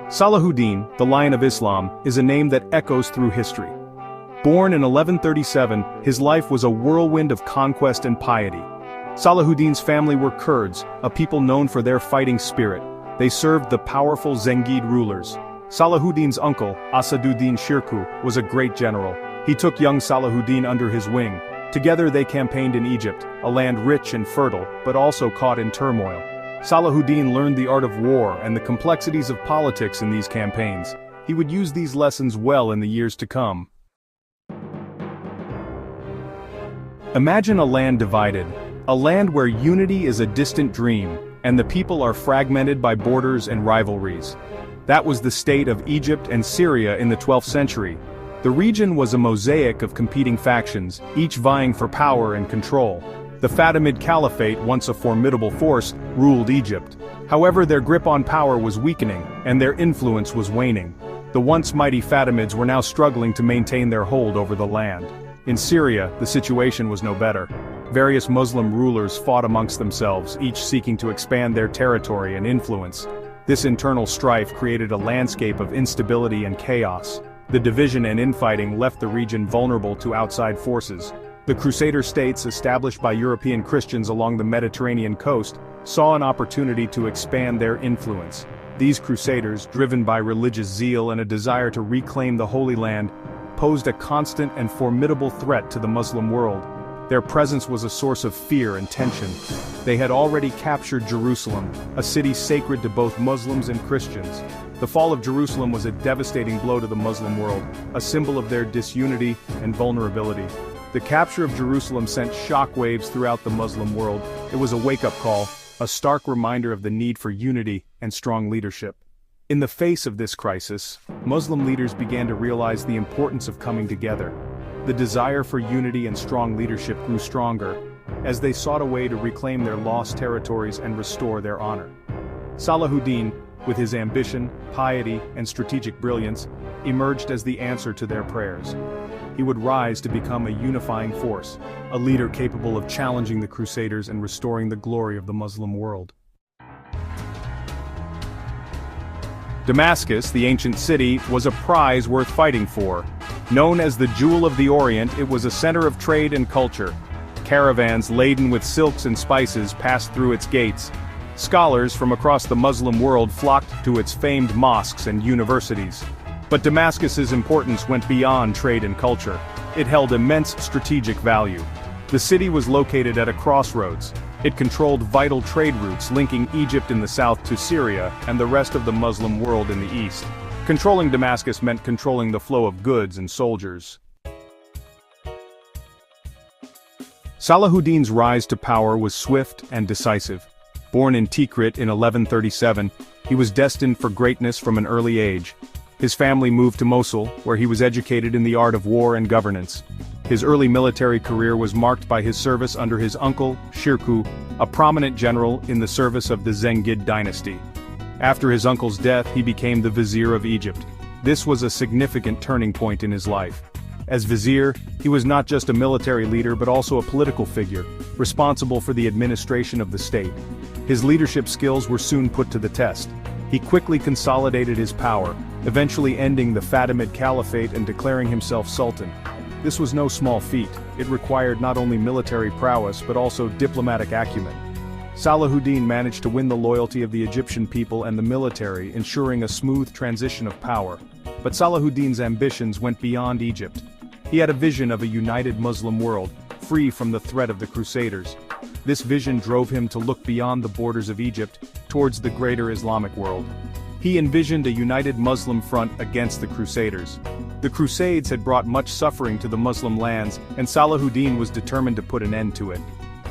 Salahuddin, the Lion of Islam, is a name that echoes through history. Born in 1137, his life was a whirlwind of conquest and piety. Salahuddin's family were Kurds, a people known for their fighting spirit. They served the powerful Zengid rulers. Salahuddin's uncle, Asaduddin Shirkuh, was a great general. He took young Salahuddin under his wing. Together they campaigned in Egypt, a land rich and fertile, but also caught in turmoil. Salahuddin learned the art of war and the complexities of politics in these campaigns. He would use these lessons well in the years to come. Imagine a land divided, a land where unity is a distant dream, and the people are fragmented by borders and rivalries. That was the state of Egypt and Syria in the 12th century. The region was a mosaic of competing factions, each vying for power and control. The Fatimid Caliphate, once a formidable force, ruled Egypt. However, their grip on power was weakening, and their influence was waning. The once mighty Fatimids were now struggling to maintain their hold over the land. In Syria, the situation was no better. Various Muslim rulers fought amongst themselves, each seeking to expand their territory and influence. This internal strife created a landscape of instability and chaos. The division and infighting left the region vulnerable to outside forces. The Crusader states established by European Christians along the Mediterranean coast saw an opportunity to expand their influence. These Crusaders, driven by religious zeal and a desire to reclaim the Holy Land, posed a constant and formidable threat to the Muslim world. Their presence was a source of fear and tension. They had already captured Jerusalem, a city sacred to both Muslims and Christians. The fall of Jerusalem was a devastating blow to the Muslim world, a symbol of their disunity and vulnerability. The capture of Jerusalem sent shockwaves throughout the Muslim world. It was a wake-up call, a stark reminder of the need for unity and strong leadership. In the face of this crisis, Muslim leaders began to realize the importance of coming together. The desire for unity and strong leadership grew stronger, as they sought a way to reclaim their lost territories and restore their honor. Salahuddin, with his ambition, piety, and strategic brilliance, emerged as the answer to their prayers. He would rise to become a unifying force, a leader capable of challenging the Crusaders and restoring the glory of the Muslim world. Damascus, the ancient city, was a prize worth fighting for. Known as the Jewel of the Orient, it was a center of trade and culture. Caravans laden with silks and spices passed through its gates. Scholars from across the Muslim world flocked to its famed mosques and universities. But Damascus's importance went beyond trade and culture. It held immense strategic value. The city was located at a crossroads. It controlled vital trade routes linking Egypt in the south to Syria and the rest of the Muslim world in the east. Controlling Damascus meant controlling the flow of goods and soldiers. Salahuddin's rise to power was swift and decisive. Born in Tikrit in 1137, he was destined for greatness from an early age. His family moved to Mosul, where he was educated in the art of war and governance. His early military career was marked by his service under his uncle, Shirkuh, a prominent general in the service of the Zengid dynasty. After his uncle's death, he became the vizier of Egypt. This was a significant turning point in his life. As vizier, he was not just a military leader but also a political figure, responsible for the administration of the state. His leadership skills were soon put to the test. He quickly consolidated his power, eventually ending the Fatimid Caliphate and declaring himself Sultan. This was no small feat. It required not only military prowess but also diplomatic acumen. Salahuddin managed to win the loyalty of the Egyptian people and the military, ensuring a smooth transition of power. But Salahuddin's ambitions went beyond Egypt. He had a vision of a united Muslim world, free from the threat of the Crusaders. This vision drove him to look beyond the borders of Egypt, towards the greater Islamic world. He envisioned a united Muslim front against the Crusaders. The Crusades had brought much suffering to the Muslim lands, and Salahuddin was determined to put an end to it.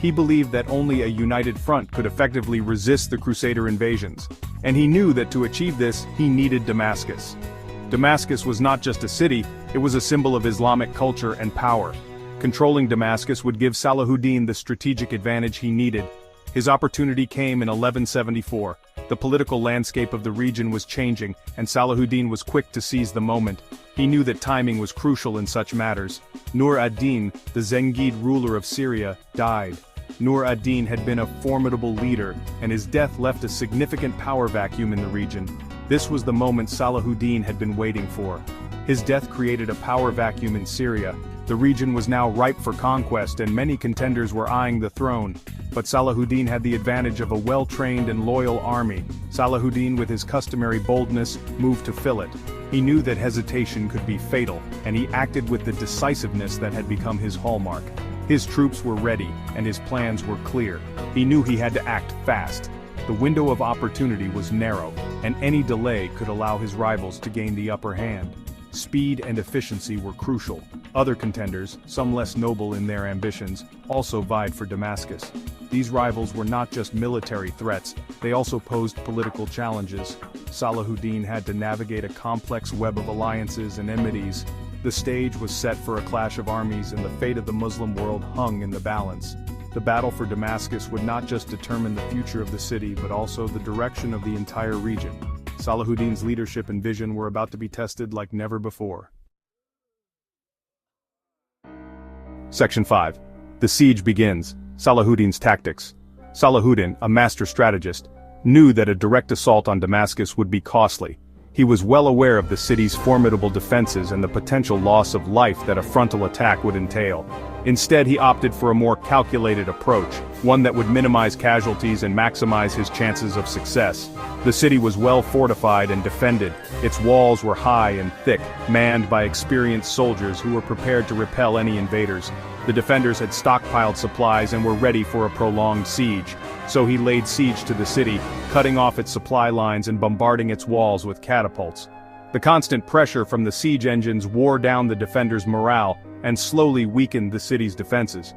He believed that only a united front could effectively resist the Crusader invasions, and he knew that to achieve this, he needed Damascus. Damascus was not just a city, it was a symbol of Islamic culture and power. Controlling Damascus would give Salahuddin the strategic advantage he needed. His opportunity came in 1174. The political landscape of the region was changing, and Salahuddin was quick to seize the moment. He knew that timing was crucial in such matters. Nur ad-Din, the Zengid ruler of Syria, died. Nur ad-Din had been a formidable leader, and his death left a significant power vacuum in the region. This was the moment Salahuddin had been waiting for. His death created a power vacuum in Syria. The region was now ripe for conquest and many contenders were eyeing the throne. But Salahuddin had the advantage of a well-trained and loyal army. Salahuddin, with his customary boldness, moved to fill it. He knew that hesitation could be fatal, and he acted with the decisiveness that had become his hallmark. His troops were ready, and his plans were clear. He knew he had to act fast. The window of opportunity was narrow, and any delay could allow his rivals to gain the upper hand. Speed and efficiency were crucial. Other contenders, some less noble in their ambitions, also vied for Damascus. These rivals were not just military threats, they also posed political challenges. Salahuddin had to navigate a complex web of alliances and enmities. The stage was set for a clash of armies, and the fate of the Muslim world hung in the balance. The battle for Damascus would not just determine the future of the city but also the direction of the entire region. Salahuddin's leadership and vision were about to be tested like never before. Section 5. The siege begins. Salahuddin's tactics. Salahuddin, a master strategist, knew that a direct assault on Damascus would be costly. He was well aware of the city's formidable defenses and the potential loss of life that a frontal attack would entail. Instead, he opted for a more calculated approach, one that would minimize casualties and maximize his chances of success. The city was well fortified and defended. Its walls were high and thick, manned by experienced soldiers who were prepared to repel any invaders. The defenders had stockpiled supplies and were ready for a prolonged siege. So he laid siege to the city, cutting off its supply lines and bombarding its walls with catapults. The constant pressure from the siege engines wore down the defenders' morale and slowly weakened the city's defenses.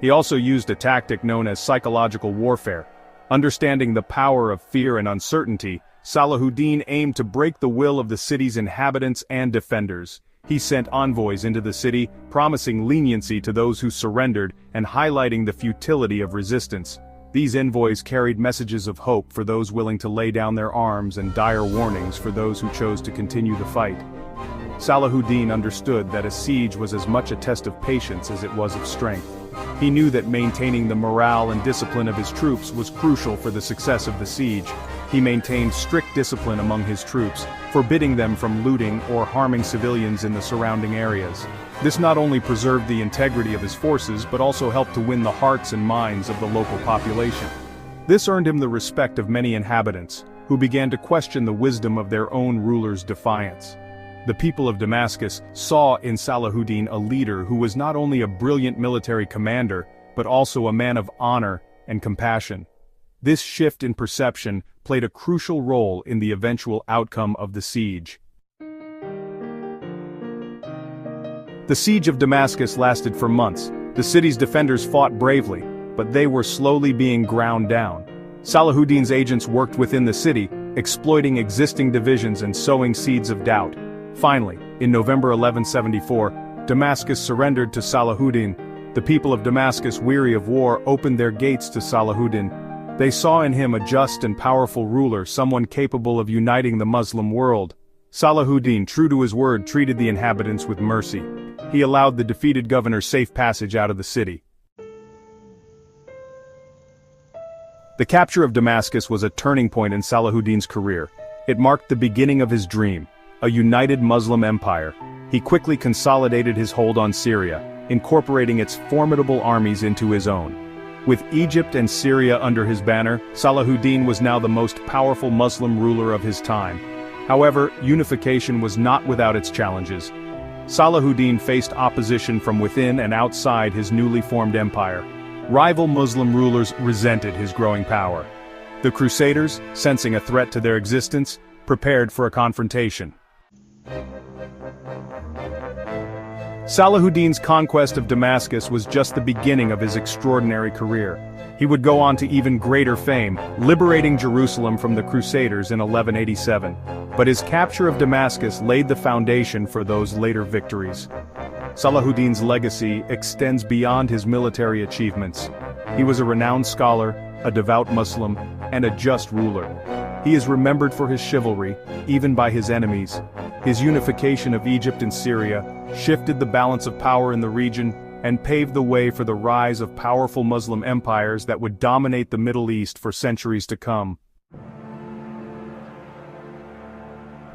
He also used a tactic known as psychological warfare. Understanding the power of fear and uncertainty, Salahuddin aimed to break the will of the city's inhabitants and defenders. He sent envoys into the city, promising leniency to those who surrendered and highlighting the futility of resistance. These envoys carried messages of hope for those willing to lay down their arms and dire warnings for those who chose to continue the fight. Salahuddin understood that a siege was as much a test of patience as it was of strength. He knew that maintaining the morale and discipline of his troops was crucial for the success of the siege. He maintained strict discipline among his troops, forbidding them from looting or harming civilians in the surrounding areas. This not only preserved the integrity of his forces but also helped to win the hearts and minds of the local population. This earned him the respect of many inhabitants, who began to question the wisdom of their own ruler's defiance. The people of Damascus saw in Salahuddin a leader who was not only a brilliant military commander, but also a man of honor and compassion. This shift in perception played a crucial role in the eventual outcome of the siege. The siege of Damascus lasted for months. The city's defenders fought bravely, but they were slowly being ground down. Salahuddin's agents worked within the city, exploiting existing divisions and sowing seeds of doubt. Finally, in November 1174, Damascus surrendered to Salahuddin. The people of Damascus, weary of war, opened their gates to Salahuddin. They saw in him a just and powerful ruler, someone capable of uniting the Muslim world. Salahuddin, true to his word, treated the inhabitants with mercy. He allowed the defeated governor safe passage out of the city. The capture of Damascus was a turning point in Salahuddin's career. It marked the beginning of his dream, a united Muslim empire. He quickly consolidated his hold on Syria, incorporating its formidable armies into his own. With Egypt and Syria under his banner, Salahuddin was now the most powerful Muslim ruler of his time. However, unification was not without its challenges. Salahuddin faced opposition from within and outside his newly formed empire. Rival Muslim rulers resented his growing power. The Crusaders, sensing a threat to their existence, prepared for a confrontation. Salahuddin's conquest of Damascus was just the beginning of his extraordinary career. He would go on to even greater fame, liberating Jerusalem from the Crusaders in 1187. But his capture of Damascus laid the foundation for those later victories. Salahuddin's legacy extends beyond his military achievements. He was a renowned scholar, a devout Muslim, and a just ruler. He is remembered for his chivalry, even by his enemies. His unification of Egypt and Syria shifted the balance of power in the region, and paved the way for the rise of powerful Muslim empires that would dominate the Middle East for centuries to come.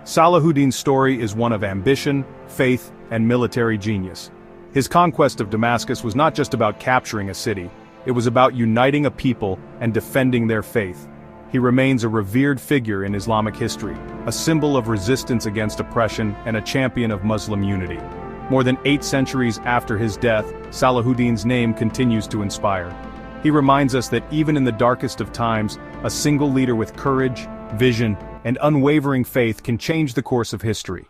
Salahuddin's story is one of ambition, faith, and military genius. His conquest of Damascus was not just about capturing a city, it was about uniting a people and defending their faith. He remains a revered figure in Islamic history, a symbol of resistance against oppression and a champion of Muslim unity. More than 8 centuries after his death, Salahuddin's name continues to inspire. He reminds us that even in the darkest of times, a single leader with courage, vision, and unwavering faith can change the course of history.